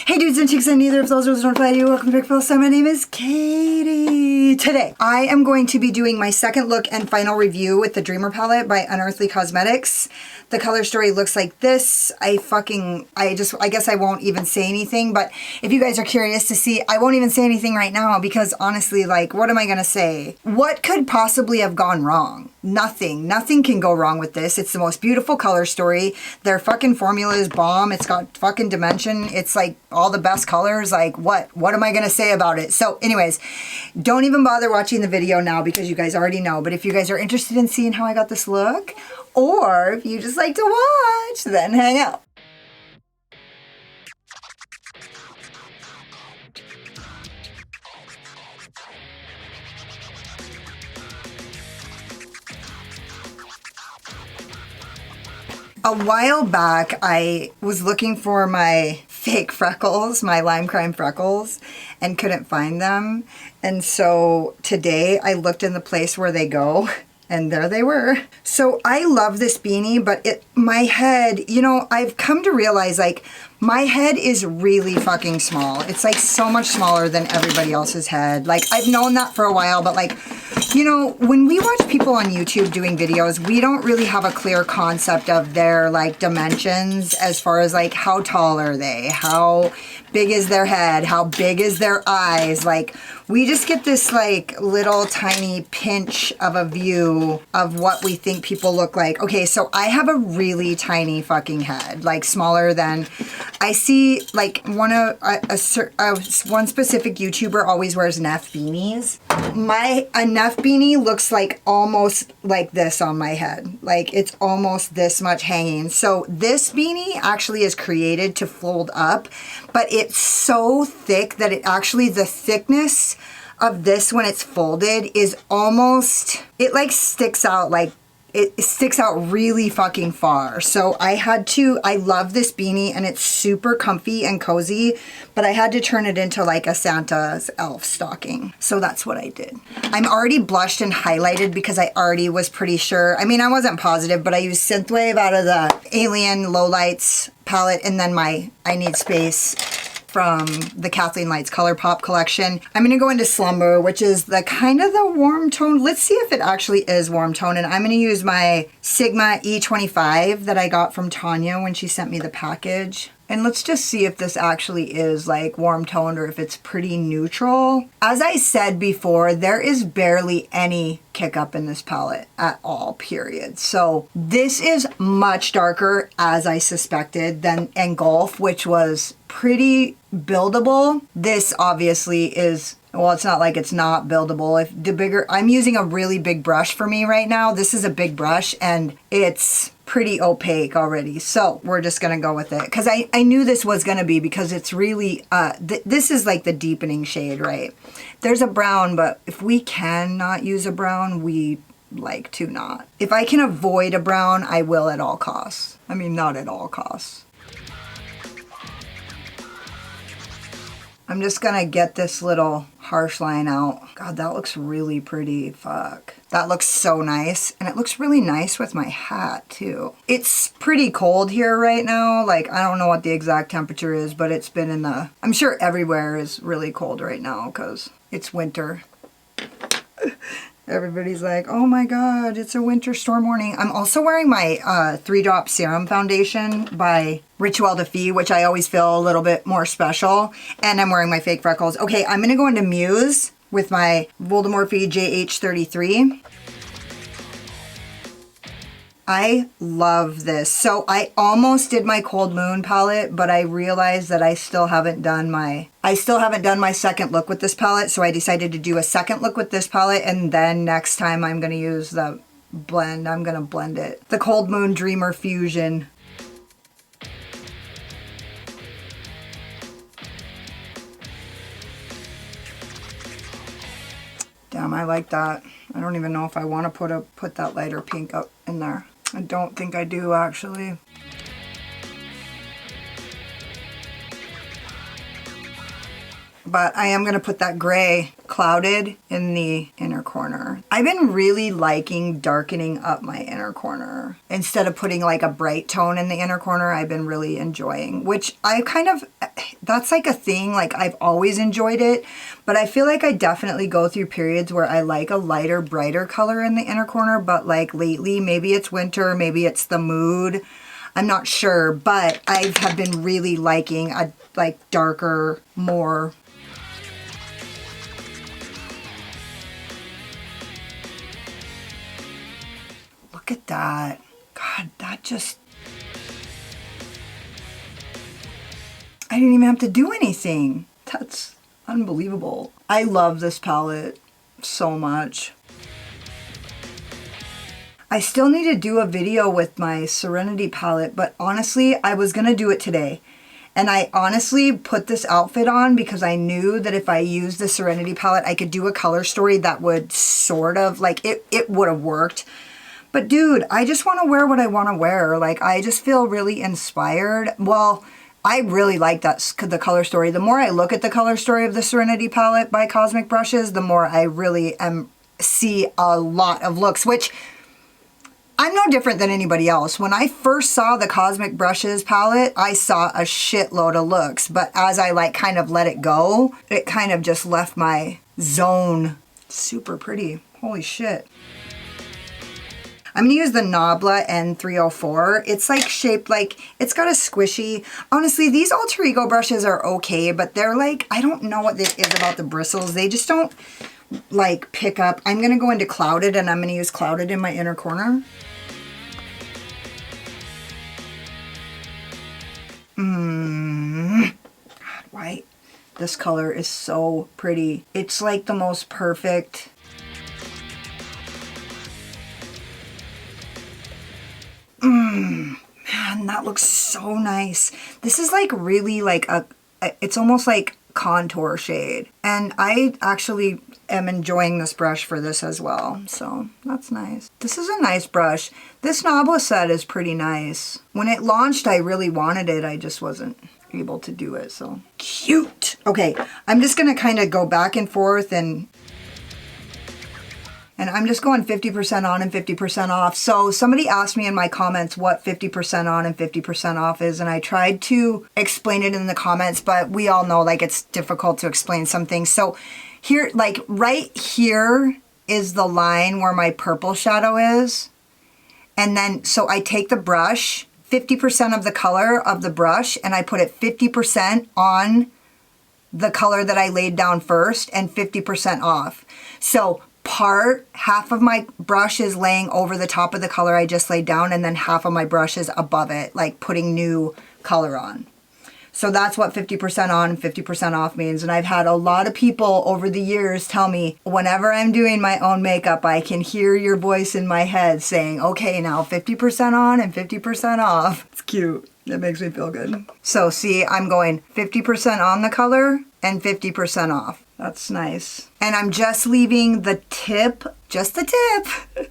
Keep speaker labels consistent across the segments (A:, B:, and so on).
A: Hey dudes and chicks, and neither of those don't apply to you. Welcome back, fellas. My name is Katie. Today, I am going to be doing my second look and final review with the Dreamer palette by Unearthly Cosmetics. The color story looks like this. I guess I won't even say anything, but if you guys are curious to see, I won't even say anything right now because honestly, like, what am I gonna say? What could possibly have gone wrong? Nothing. Nothing can go wrong with this. It's the most beautiful color story. Their fucking formula is bomb. It's got fucking dimension. It's like all the best colors. Like, what am I gonna say about it? So anyways, don't even bother watching the video now because you guys already know. But if you guys are interested in seeing how I got this look, or if you just like to watch, then hang out. A while back, I was looking for my fake freckles, my lime crime freckles, and couldn't find them. And so today I looked in the place where they go, and there they were. So I love this beanie, but my head, you know, I've come to realize, like, my head is really fucking small. It's like so much smaller than everybody else's head. Like, I've known that for a while, but like, you know, when we watch people on YouTube doing videos, we don't really have a clear concept of their like dimensions as far as like how tall are they, how big is their head, how big is their eyes. Like, we just get this like little tiny pinch of a view of what we think people look like. Okay, so I have a really tiny fucking head, like smaller than, I see like one specific YouTuber always wears Neff beanies. A Neff beanie looks like almost like this on my head. Like, it's almost this much hanging. So this beanie actually is created to fold up, but it's so thick that it actually, the thickness of this when it's folded is almost, it like sticks out, like it sticks out really fucking far. So I love this beanie and it's super comfy and cozy, but I had to turn it into like a Santa's elf stocking. So that's what I did. I'm already blushed and highlighted because I already was pretty sure. I mean, I wasn't positive, but I used Synthwave out of the Alien Low Lights palette and then my I Need Space from the Kathleen Lights ColourPop collection. I'm gonna go into Slumber, which is the kind of the warm tone. Let's see if it actually is warm tone. And I'm gonna use my Sigma E25 that I got from Tanya when she sent me the package. And let's just see if this actually is like warm toned or if it's pretty neutral. As I said before, there is barely any kick up in this palette at all, period. So this is much darker, as I suspected, than Engulf, which was pretty buildable. This obviously is, well, it's not like it's not buildable. If the bigger, I'm using a really big brush for me right now. This is a big brush and it's pretty opaque already. So we're just gonna go with it. Because I knew this was gonna be, because it's really, this is like the deepening shade, right? There's a brown, but if we cannot use a brown, we like to not. If I can avoid a brown, I will at all costs. I mean, not at all costs. I'm just gonna get this little harsh line out. God, that looks really pretty. Fuck. That looks so nice. And it looks really nice with my hat too. It's pretty cold here right now. Like, I don't know what the exact temperature is, but it's been in the, I'm sure everywhere is really cold right now because it's winter. Everybody's like, oh my God, it's a winter storm warning. I'm also wearing my 3-drop serum foundation by Rituel de Fille, which I always feel a little bit more special. And I'm wearing my fake freckles. Okay, I'm gonna go into Muse with my Voldemorphe JH33. I love this. So I almost did my Cold Moon palette, but I realized that I still haven't done my second look with this palette. So I decided to do a second look with this palette, and then next time I'm gonna use the blend. I'm gonna blend it. The Cold Moon Dreamer Fusion. Damn, I like that. I don't even know if I want to put that lighter pink up in there. I don't think I do, actually. But I am going to put that gray clouded in the inner corner. I've been really liking darkening up my inner corner. Instead of putting like a bright tone in the inner corner, I've been really enjoying, which I kind of, that's like a thing, like I've always enjoyed it, but I feel like I definitely go through periods where I like a lighter, brighter color in the inner corner, but like lately, maybe it's winter, maybe it's the mood, I'm not sure, but I have been really liking a like darker, more. Look at that. God, that just... I didn't even have to do anything. That's unbelievable. I love this palette so much. I still need to do a video with my Serenity palette, but honestly, I was gonna do it today. And I honestly put this outfit on because I knew that if I used the Serenity palette, I could do a color story that would sort of, like, it would have worked. But dude, I just want to wear what I want to wear. Like, I just feel really inspired. Well, I really like the color story. The more I look at the color story of the Serenity palette by Cosmic Brushes, the more I really see a lot of looks, which I'm no different than anybody else. When I first saw the Cosmic Brushes palette, I saw a shitload of looks, but as I like kind of let it go, it kind of just left my zone. Super pretty. Holy shit. I'm gonna use the Nabla N304. It's like shaped like, it's got a squishy. Honestly, these Alter Ego brushes are okay, but they're like, I don't know what it is about the bristles. They just don't like pick up. I'm gonna go into Clouded, and I'm gonna use Clouded in my inner corner. God, why? This color is so pretty. It's like the most perfect. Man, that looks so nice. This is like really like it's almost like contour shade. And I actually am enjoying this brush for this as well. So that's nice. This is a nice brush. This Nabla set is pretty nice. When it launched, I really wanted it. I just wasn't able to do it. So cute. Okay, I'm just going to kind of go back and forth and I'm just going 50% on and 50% off. So somebody asked me in my comments what 50% on and 50% off is, and I tried to explain it in the comments, but we all know like it's difficult to explain some things. So here, like right here is the line where my purple shadow is. And then, so I take the brush, 50% of the color of the brush, and I put it 50% on the color that I laid down first and 50% off. So half of my brush is laying over the top of the color I just laid down, and then half of my brush is above it, like putting new color on. So that's what 50% on and 50% off means. And I've had a lot of people over the years tell me, whenever I'm doing my own makeup, I can hear your voice in my head saying, okay, now 50% on and 50% off. It's cute. It makes me feel good. So see, I'm going 50% on the color and 50% off. That's nice. And I'm just leaving the tip, just the tip,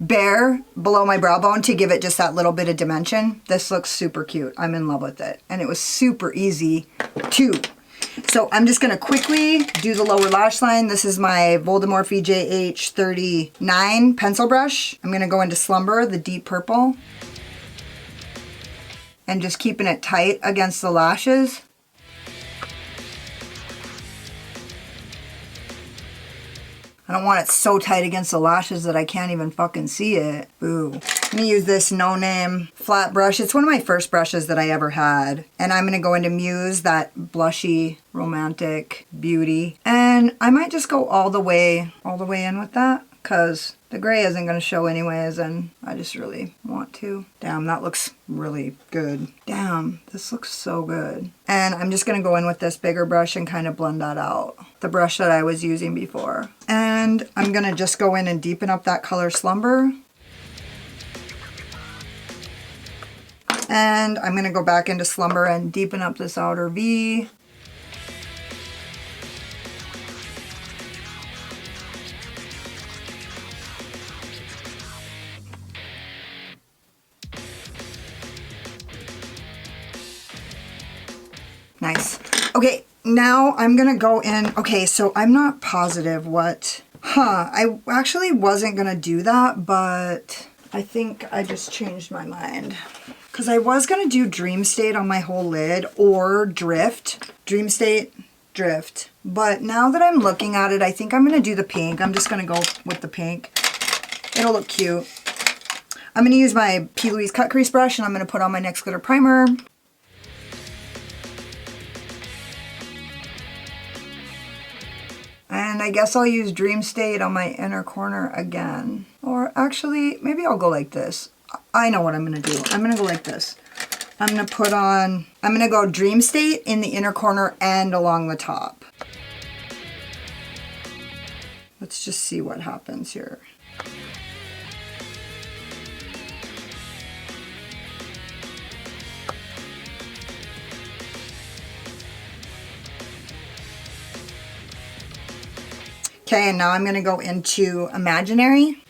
A: bare below my brow bone to give it just that little bit of dimension. This looks super cute. I'm in love with it. And it was super easy too. So I'm just gonna quickly do the lower lash line. This is my Voldemorphe JH39 pencil brush. I'm gonna go into Slumber, the deep purple. And just keeping it tight against the lashes. I don't want it so tight against the lashes that I can't even fucking see it. Ooh. I'm gonna use this No Name flat brush. It's one of my first brushes that I ever had. And I'm gonna go into Muse, that blushy, romantic beauty. And I might just go all the way in with that, because the gray isn't gonna show anyways, and I just really want to. Damn, that looks really good. Damn, this looks so good. And I'm just gonna go in with this bigger brush and kind of blend that out. The brush that I was using before. And I'm gonna just go in and deepen up that color Slumber. And I'm gonna go back into Slumber and deepen up this outer V. Nice. Okay, now I'm gonna go in. Okay, so I'm not positive what, I actually wasn't gonna do that, but I think I just changed my mind. Because I was gonna do Dream State on my whole lid or Drift. Dream State, Drift. But now that I'm looking at it, I think I'm gonna do the pink. I'm just gonna go with the pink. It'll look cute. I'm gonna use my P. Louise cut crease brush and I'm gonna put on my NYX glitter primer. And I guess I'll use Dream State on my inner corner again. Or actually, maybe I'll go like this. I know what I'm gonna do. I'm gonna go like this. I'm gonna go Dream State in the inner corner and along the top. Let's just see what happens here. Okay, and now I'm gonna go into Imaginary.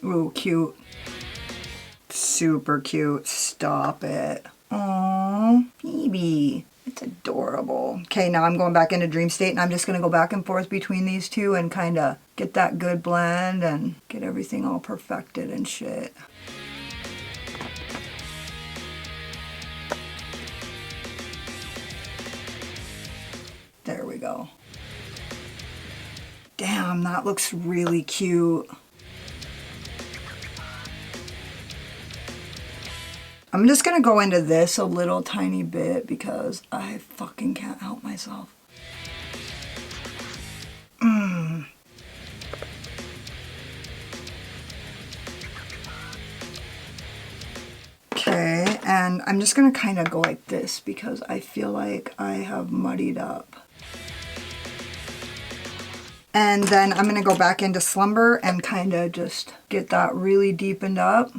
A: Ooh, cute. Super cute. Stop it. Aww, baby. It's adorable. Okay, now I'm going back into Dream State and I'm just gonna go back and forth between these two and kind of get that good blend and get everything all perfected and shit. There we go. Damn, that looks really cute. I'm just gonna go into this a little tiny bit because I fucking can't help myself. Okay, and I'm just gonna kind of go like this because I feel like I have muddied up. And then I'm gonna go back into Slumber and kind of just get that really deepened up.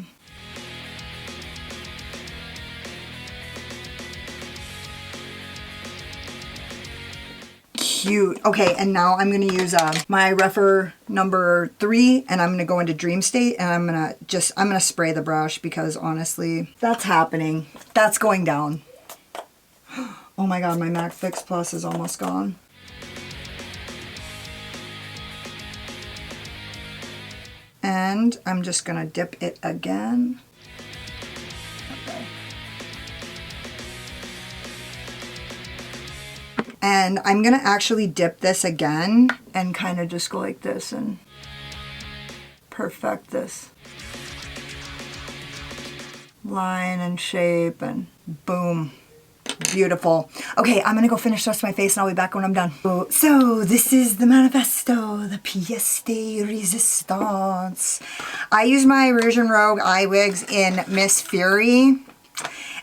A: Cute. Okay, and now I'm gonna use my Rephr number 3 and I'm gonna go into Dream State and I'm gonna spray the brush because honestly, that's happening. That's going down. Oh my god, my MAC Fix Plus is almost gone. And I'm just gonna dip it again. Okay. And I'm gonna actually dip this again and kind of just go like this and perfect this line and shape and boom. Beautiful. Okay, I'm gonna go finish the rest of my face and I'll be back when I'm done. So this is the manifesto, the pièce de résistance. I use my Rouge and Rogue eye wigs in Miss Fury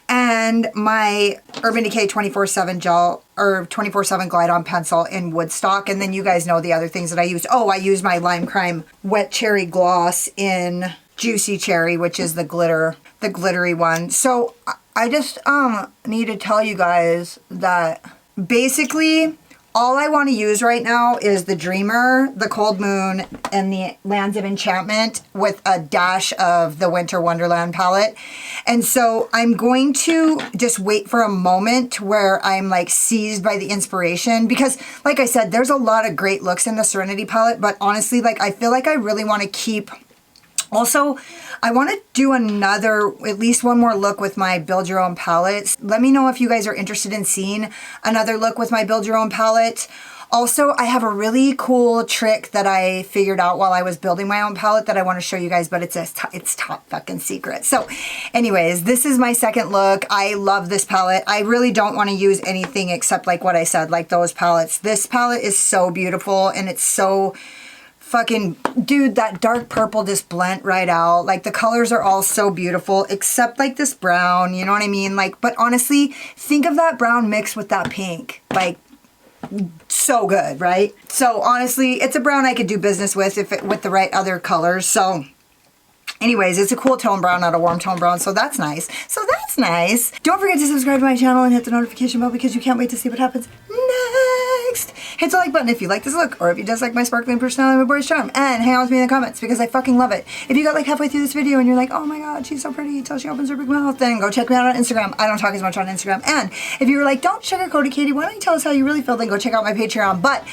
A: and my Urban Decay 24/7 gel or 24/7 glide on pencil in Woodstock. And then you guys know the other things that I use. Oh, I use my Lime Crime Wet Cherry Gloss in Juicy Cherry, which is the glittery one. So I just need to tell you guys that basically all I want to use right now is the Dreamer, the Cold Moon, and the Lands of Enchantment with a dash of the Winter Wonderland palette. And so I'm going to just wait for a moment where I'm like seized by the inspiration because like I said, there's a lot of great looks in the Serenity palette, but honestly, like I feel like I really want to keep. Also, I want to do at least one more look with my Build Your Own palettes. Let me know if you guys are interested in seeing another look with my Build Your Own palette. Also, I have a really cool trick that I figured out while I was building my own palette that I want to show you guys, but it's top fucking secret. So anyways, this is my second look. I love this palette. I really don't want to use anything except like what I said, like those palettes. This palette is so beautiful and it's so fucking, dude, that dark purple just blent right out. Like the colors are all so beautiful except like this brown, you know what I mean? Like, but honestly, think of that brown mixed with that pink. Like, so good, right? So honestly, it's a brown I could do business with with the right other colors. So anyways, it's a cool tone brown, not a warm tone brown, so that's nice. Don't forget to subscribe to my channel and hit the notification bell because you can't wait to see what happens next. hit the like button if you like this look, or if you dislike my sparkling personality and my boyish charm, and hang out with me in the comments because I fucking love it. If you got like halfway through this video and you're like, oh my god, she's so pretty till she opens her big mouth, then go check me out on Instagram. I don't talk as much on Instagram. And if you were like, don't sugarcoat it, Katie, why don't you tell us how you really feel, then go check out my Patreon. But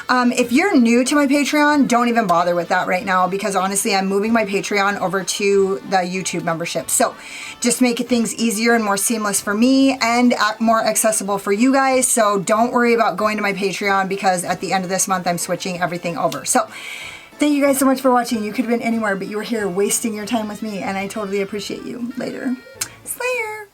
A: if you're new to my Patreon, don't even bother with that right now, because honestly, I'm moving my Patreon over to the YouTube membership. So just make things easier and more seamless for me and more accessible for you guys. So don't worry about going to my Patreon, because at the end of this month, I'm switching everything over. So thank you guys so much for watching. You could have been anywhere, but you were here wasting your time with me, and I totally appreciate you. Later. Slayer.